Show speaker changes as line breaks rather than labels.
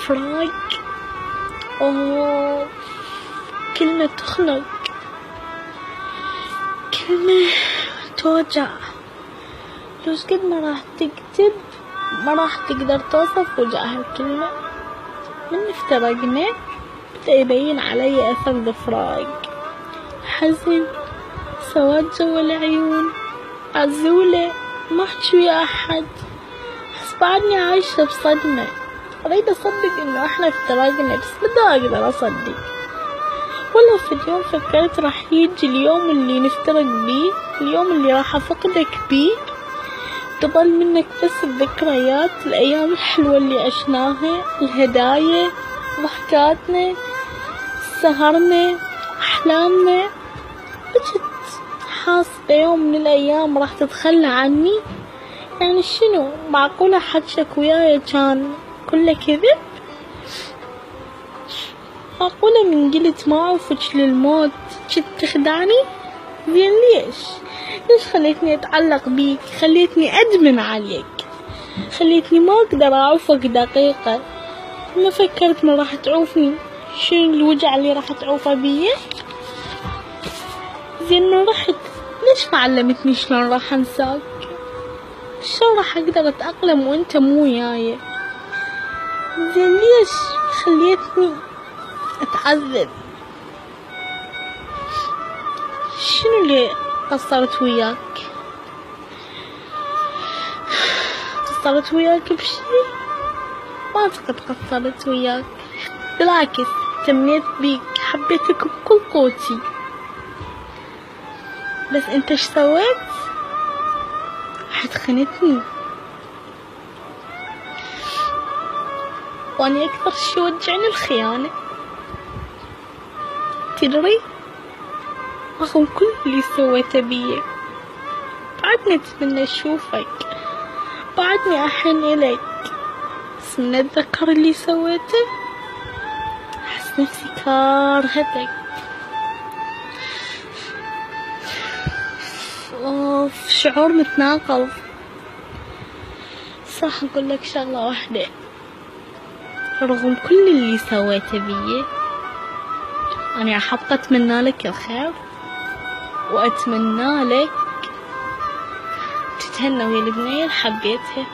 الفراق. أوه، كلمة تخنق، كلمة توجع. لو قد ما راح تكتب ما راح تقدر توصف وجع هالكلمة. من افترقنا بدأ يبين علي أثر الفراق، حزن، سواد جوا العيون، عزولة، ما احكي ويا أحد، بس بعدني عايشة بصدمة. أريد أصدق إنه إحنا افترقنا بس بدي أقدر أصدق. والله في اليوم فكرت راح يجي اليوم اللي نفترق بيه، اليوم اللي راح أفقدك بيه، تظل منك بس الذكريات، الأيام الحلوة اللي عشناها، الهدايا، ضحكاتنا، سهرنا، أحلامنا. بجد حاسة يوم من الأيام راح تتخلى عني؟ يعني شنو، معقولة حجك وياي كان كله كذب؟ معقولة من قلت ما أعوفك للموت جيت تخدعني؟ زين ليش خليتني أتعلق بيك؟ خليتني أدمن عليك، خليتني ما أقدر أعوفك دقيقة. ما فكرت ما راح تعوفني؟ شنو الوجع اللي راح تعوفه بيه؟ زين من رحت ليش ما علمتني شلون راح أنساك؟ شلون راح أقدر أتأقلم وأنت مو وياي؟ زين ليش خليتني أتعذب؟ شنو اللي قصرت وياك؟ قصرت وياك بشي؟ ما أعتقد قصرت وياك، بالعكس تمنيت بيك، حبيتك بكل قوتي. بس انت ايش سويت؟ خنتني. واني اكثر شي وجعني الخيانة. تدري رغم كل اللي سويته بيه بعدني اتمنى اشوفك، بعدني احن اليك، بس من اتذكر اللي سويته احس نفسي كارهتك. اوف، شعور متناقض. صح اقول لك شغلة واحدة، رغم كل اللي سويته بيه أنا راح أبقى أتمنى لك الخير، وأتمنى لك تتهنى ويا البنية اللي حبيتها.